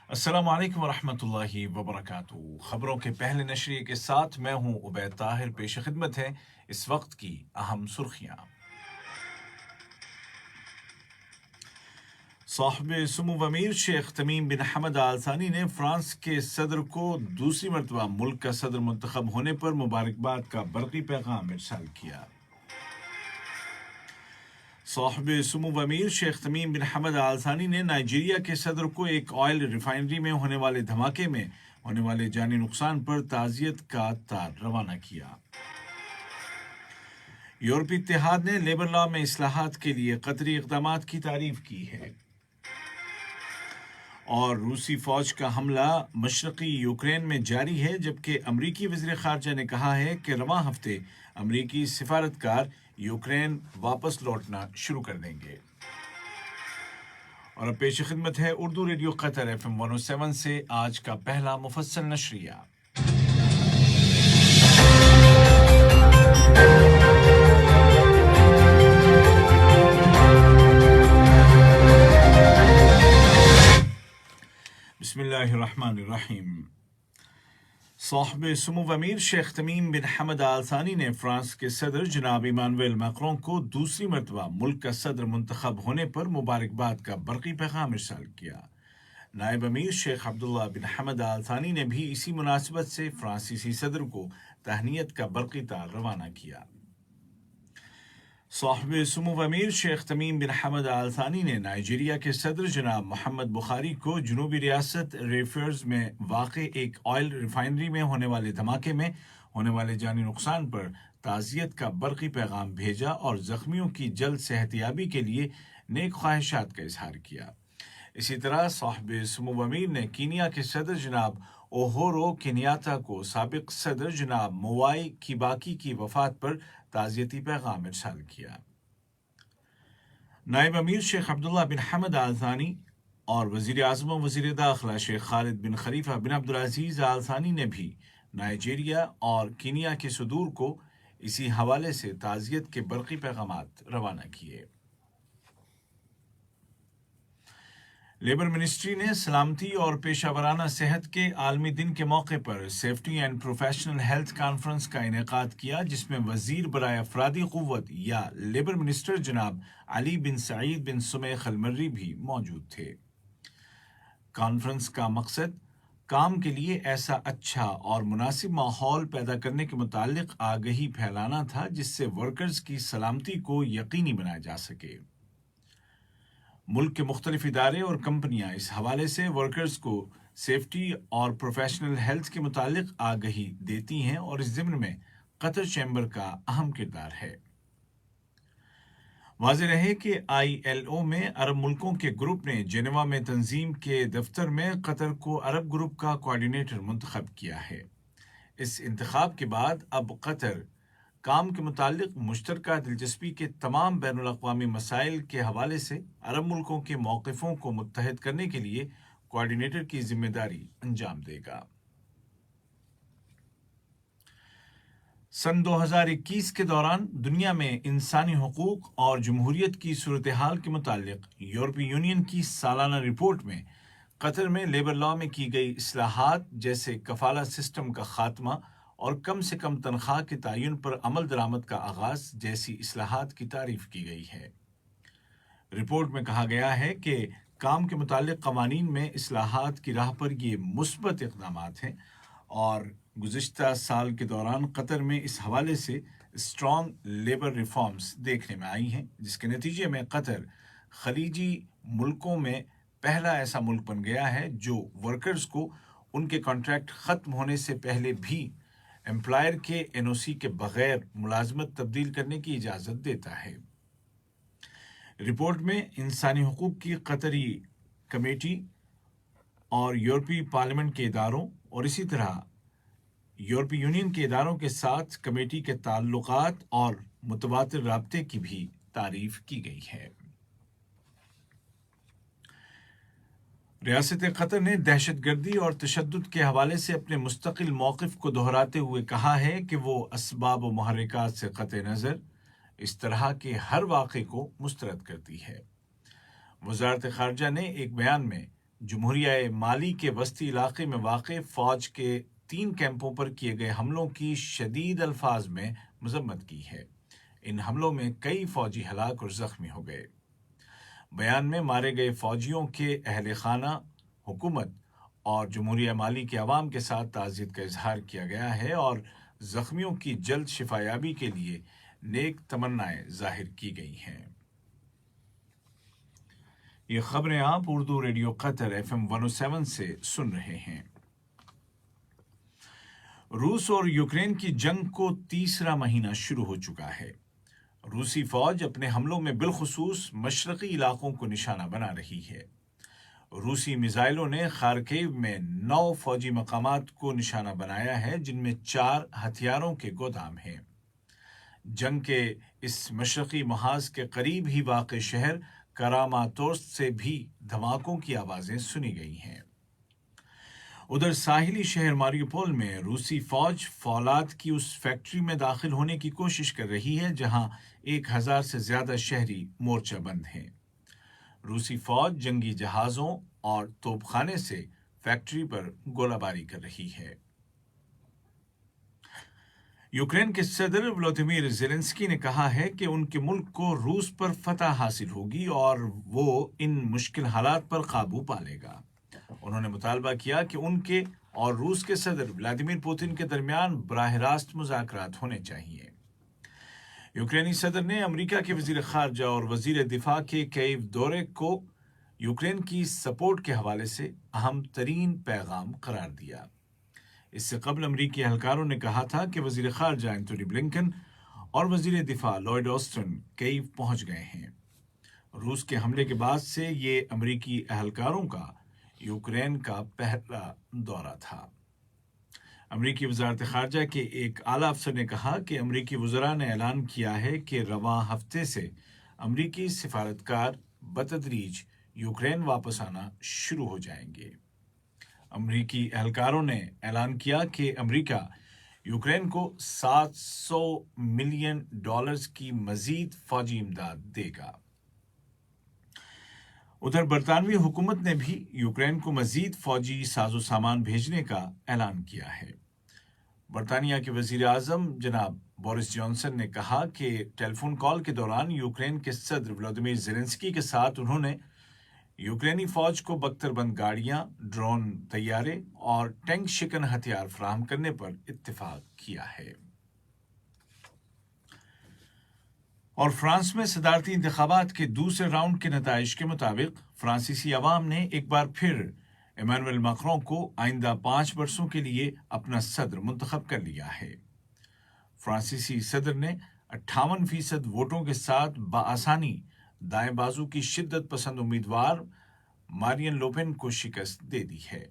السلام علیکم ورحمۃ اللہ وبرکاتہ۔ خبروں کے پہلے نشریے کے ساتھ میں ہوں عبید طاہر۔ پیش خدمت ہے اس وقت کی اہم سرخیاں۔ صاحب سمو امیر شیخ تمیم بن حمد آل ثانی نے فرانس کے صدر کو دوسری مرتبہ ملک کا صدر منتخب ہونے پر مبارکباد کا برقی پیغام ارسال کیا۔ صاحب سمو امیر شیخ تمیم بن حمد آل ثانی نے نائجیریا کے صدر کو ایک آئل ریفائنری میں ہونے والے دھماکے میں ہونے والے جانی نقصان پر تعزیت کا تار روانہ کیا۔ یورپی اتحاد نے لیبر لا میں اصلاحات کے لیے قطری اقدامات کی تعریف کی ہے۔ اور روسی فوج کا حملہ مشرقی یوکرین میں جاری ہے، جبکہ امریکی وزیر خارجہ نے کہا ہے کہ رواں ہفتے امریکی سفارتکار یوکرین واپس لوٹنا شروع کر دیں گے۔ اور اب پیش خدمت ہے اردو ریڈیو قطر FM 107 سے آج کا پہلا مفصل نشریہ۔ بسم اللہ الرحمن الرحیم۔ صاحب سمو امیر شیخ تمیم بن حمد آل ثانی نے فرانس کے صدر جناب ایمانوئل میکرون کو دوسری مرتبہ ملک کا صدر منتخب ہونے پر مبارکباد کا برقی پیغام ارسال کیا۔ نائب امیر شیخ عبداللہ بن حمد آل ثانی نے بھی اسی مناسبت سے فرانسیسی صدر کو تہنیت کا برقی تار روانہ کیا۔ صاحب سمو امیر شیخ تمیم بن حمد آل ثانی نے نائجیریا کے صدر جناب محمد بخاری کو جنوبی ریاست ریفرز میں واقع ایک آئل ریفائنری میں ہونے والے دھماکے میں ہونے والے جانی نقصان پر تعزیت کا برقی پیغام بھیجا اور زخمیوں کی جلد صحتیابی کے لیے نیک خواہشات کا اظہار کیا۔ اسی طرح صاحب سمو امیر نے کینیا کے صدر جناب اوہورو کنیاتا کو سابق صدر جناب مووائی کیباکی کی وفات پر تعزیتی پیغام ارسال کیا۔ نائب امیر شیخ عبداللہ بن حمد آل ثانی اور وزیر اعظم و وزیر داخلہ شیخ خالد بن خلیفہ بن عبدالعزیز آل ثانی نے بھی نائجیریا اور کینیا کے صدور کو اسی حوالے سے تعزیت کے برقی پیغامات روانہ کیے۔ لیبر منسٹری نے سلامتی اور پیشہ ورانہ صحت کے عالمی دن کے موقع پر safety and professional health conference کا انعقاد کیا، جس میں وزیر برائے افرادی قوت یا لیبر منسٹر جناب علی بن سعید بن سمیخ المری بھی موجود تھے۔ کانفرنس کا مقصد کام کے لیے ایسا اچھا اور مناسب ماحول پیدا کرنے کے متعلق آگہی پھیلانا تھا جس سے ورکرز کی سلامتی کو یقینی بنایا جا سکے۔ ملک کے مختلف ادارے اور کمپنیاں اس حوالے سے ورکرز کو سیفٹی اور پروفیشنل ہیلتھ کے متعلق آگہی دیتی ہیں اور اس ضمن میں قطر چیمبر کا اہم کردار ہے۔ واضح رہے کہ ILO میں عرب ملکوں کے گروپ نے جنیوا میں تنظیم کے دفتر میں قطر کو عرب گروپ کا کوارڈینیٹر منتخب کیا ہے۔ اس انتخاب کے بعد اب قطر کام کے متعلق مشترکہ دلچسپی کے تمام بین الاقوامی مسائل کے حوالے سے عرب ملکوں کے موقفوں کو متحد کرنے کے لیے کوارڈینیٹر کی ذمہ داری انجام دے گا۔ سن 2021 کے دوران دنیا میں انسانی حقوق اور جمہوریت کی صورتحال کے متعلق یورپی یونین کی سالانہ رپورٹ میں قطر میں لیبر لا میں کی گئی اصلاحات جیسے کفالہ سسٹم کا خاتمہ اور کم سے کم تنخواہ کے تعین پر عمل درآمد کا آغاز جیسی اصلاحات کی تعریف کی گئی ہے۔ رپورٹ میں کہا گیا ہے کہ کام کے متعلق قوانین میں اصلاحات کی راہ پر یہ مثبت اقدامات ہیں اور گزشتہ سال کے دوران قطر میں اس حوالے سے اسٹرانگ لیبر ریفارمز دیکھنے میں آئی ہیں، جس کے نتیجے میں قطر خلیجی ملکوں میں پہلا ایسا ملک بن گیا ہے جو ورکرز کو ان کے کانٹریکٹ ختم ہونے سے پہلے بھی امپلائر کے NOC کے بغیر ملازمت تبدیل کرنے کی اجازت دیتا ہے۔ رپورٹ میں انسانی حقوق کی قطری کمیٹی اور یورپی پارلیمنٹ کے اداروں اور اسی طرح یورپی یونین کے اداروں کے ساتھ کمیٹی کے تعلقات اور متبادل رابطے کی بھی تعریف کی گئی ہے۔ ریاست قطر نے دہشت گردی اور تشدد کے حوالے سے اپنے مستقل موقف کو دہراتے ہوئے کہا ہے کہ وہ اسباب و محرکات سے قطع نظر اس طرح کے ہر واقعے کو مسترد کرتی ہے۔ وزارت خارجہ نے ایک بیان میں جمہوریہ مالی کے وسطی علاقے میں واقع فوج کے 3 کیمپوں پر کیے گئے حملوں کی شدید الفاظ میں مذمت کی ہے۔ ان حملوں میں کئی فوجی ہلاک اور زخمی ہو گئے۔ بیان میں مارے گئے فوجیوں کے اہل خانہ، حکومت اور جمہوریہ مالی کے عوام کے ساتھ تعزیت کا اظہار کیا گیا ہے اور زخمیوں کی جلد شفایابی کے لیے نیک تمنائیں ظاہر کی گئی ہیں۔ یہ خبریں آپ اردو ریڈیو قطر FM 107 سے سن رہے ہیں۔ روس اور یوکرین کی جنگ کو تیسرا مہینہ شروع ہو چکا ہے۔ روسی فوج اپنے حملوں میں بالخصوص مشرقی علاقوں کو نشانہ بنا رہی ہے۔ روسی میزائلوں نے خارکیو میں 9 فوجی مقامات کو نشانہ بنایا ہے، جن میں 4 ہتھیاروں کے گودام ہیں۔ جنگ کے اس مشرقی محاذ کے قریب ہی واقع شہر کراماتورسک سے بھی دھماکوں کی آوازیں سنی گئی ہیں۔ ادھر ساحلی شہر ماریوپول میں روسی فوج فولاد کی اس فیکٹری میں داخل ہونے کی کوشش کر رہی ہے جہاں 1000 سے زیادہ شہری مورچہ بند ہیں۔ روسی فوج جنگی جہازوں اور توپ خانے سے فیکٹری پر گولہ باری کر رہی ہے۔ یوکرین کے صدر ولودیمیر زیلنسکی نے کہا ہے کہ ان کے ملک کو روس پر فتح حاصل ہوگی اور وہ ان مشکل حالات پر قابو پا لے گا۔ انہوں نے مطالبہ کیا کہ ان کے اور روس کے صدر ولادیمیر پوتن کے درمیان براہ راست مذاکرات ہونے چاہیے۔ یوکرینی صدر نے امریکہ کے وزیر خارجہ اور وزیر دفاع کے کییو دورے کو یوکرین کی سپورٹ کے حوالے سے اہم ترین پیغام قرار دیا۔ اس سے قبل امریکی اہلکاروں نے کہا تھا کہ وزیر خارجہ اینتونی بلنکن اور وزیر دفاع لوئڈ آسٹن کییو پہنچ گئے ہیں۔ روس کے حملے کے بعد سے یہ امریکی اہلکاروں کا یوکرین کا پہلا دورہ تھا۔ امریکی وزارت خارجہ کے ایک اعلیٰ افسر نے کہا کہ امریکی وزراء نے اعلان کیا ہے کہ رواں ہفتے سے امریکی سفارتکار بتدریج یوکرین واپس آنا شروع ہو جائیں گے۔ امریکی اہلکاروں نے اعلان کیا کہ امریکہ یوکرین کو $700 ملین کی مزید فوجی امداد دے گا۔ ادھر برطانوی حکومت نے بھی یوکرین کو مزید فوجی ساز و سامان بھیجنے کا اعلان کیا ہے۔ برطانیہ کے وزیر اعظم جناب بورس جانسن نے کہا کہ ٹیلی فون کال کے دوران یوکرین کے صدر ولودیمیر زیلنسکی کے ساتھ انہوں نے یوکرینی فوج کو بختر بند گاڑیاں، ڈرون طیارے اور ٹینک شکن ہتھیار فراہم کرنے پر اتفاق کیا ہے۔ اور فرانس میں صدارتی انتخابات کے دوسرے راؤنڈ کے نتائج کے مطابق فرانسیسی عوام نے ایک بار پھر ایمانوئل میکرون کو آئندہ 5 برسوں کے لیے اپنا صدر منتخب کر لیا ہے۔ فرانسیسی صدر نے 58% ووٹوں کے ساتھ بآسانی دائیں بازو کی شدت پسند امیدوار مارین لوپن کو شکست دے دی ہے۔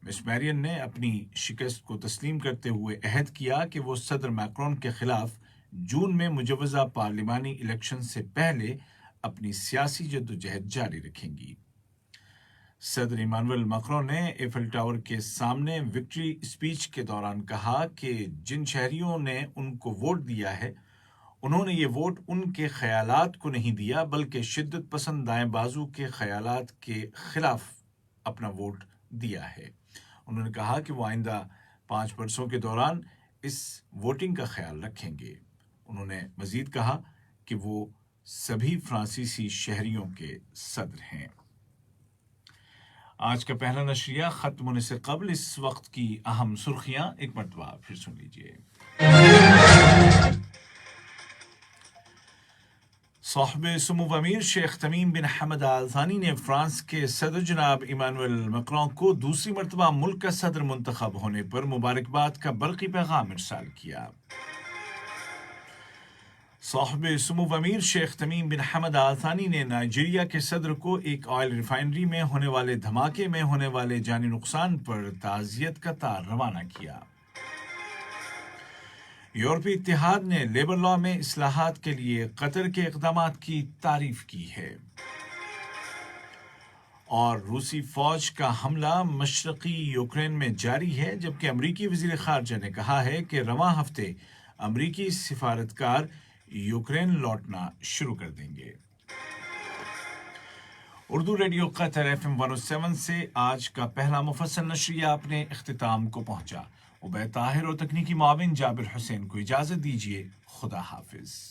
مس میرین نے اپنی شکست کو تسلیم کرتے ہوئے عہد کیا کہ وہ صدر میکرون کے خلاف جون میں مجوزہ پارلیمانی الیکشن سے پہلے اپنی سیاسی جدوجہد جاری رکھیں گی۔ صدر ایمانوئل میکرون نے ایفل ٹاور کے سامنے وکٹری اسپیچ کے دوران کہا کہ جن شہریوں نے ان کو ووٹ دیا ہے انہوں نے یہ ووٹ ان کے خیالات کو نہیں دیا بلکہ شدت پسند دائیں بازو کے خیالات کے خلاف اپنا ووٹ دیا ہے۔ انہوں نے کہا کہ وہ آئندہ 5 برسوں کے دوران اس ووٹنگ کا خیال رکھیں گے۔ انہوں نے مزید کہا کہ وہ سبھی فرانسیسی شہریوں کے صدر ہیں۔ آج کا پہلا نشریہ ختم ہونے سے قبل اس وقت کی اہم سرخیاں ایک مرتبہ پھر سن لیجیے۔ صاحب سمو امیر شیخ تمیم بن حمد آل ثانی نے فرانس کے صدر جناب ایمانوئل میکرون کو دوسری مرتبہ ملک کا صدر منتخب ہونے پر مبارکباد کا برقی پیغام ارسال کیا۔ صاحب سمو امیر شیخ تمیم بن حمد آل ثانی نے نائجیریا کے صدر کو ایک آئل ریفائنری میں ہونے والے دھماکے میں ہونے والے جانی نقصان پر تعزیت کا تار روانہ کیا۔ یورپی اتحاد نے لیبر لا میں اصلاحات کے لیے قطر کے اقدامات کی تعریف کی ہے۔ اور روسی فوج کا حملہ مشرقی یوکرین میں جاری ہے، جبکہ امریکی وزیر خارجہ نے کہا ہے کہ رواں ہفتے امریکی سفارتکار یوکرین لوٹنا شروع کر دیں گے۔ اردو ریڈیو قطر FM 107 سے آج کا پہلا مفصل نشریہ اپنے اختتام کو پہنچا۔ عبید طاہر اور تکنیکی معاون جابر حسین کو اجازت دیجیے۔ خدا حافظ۔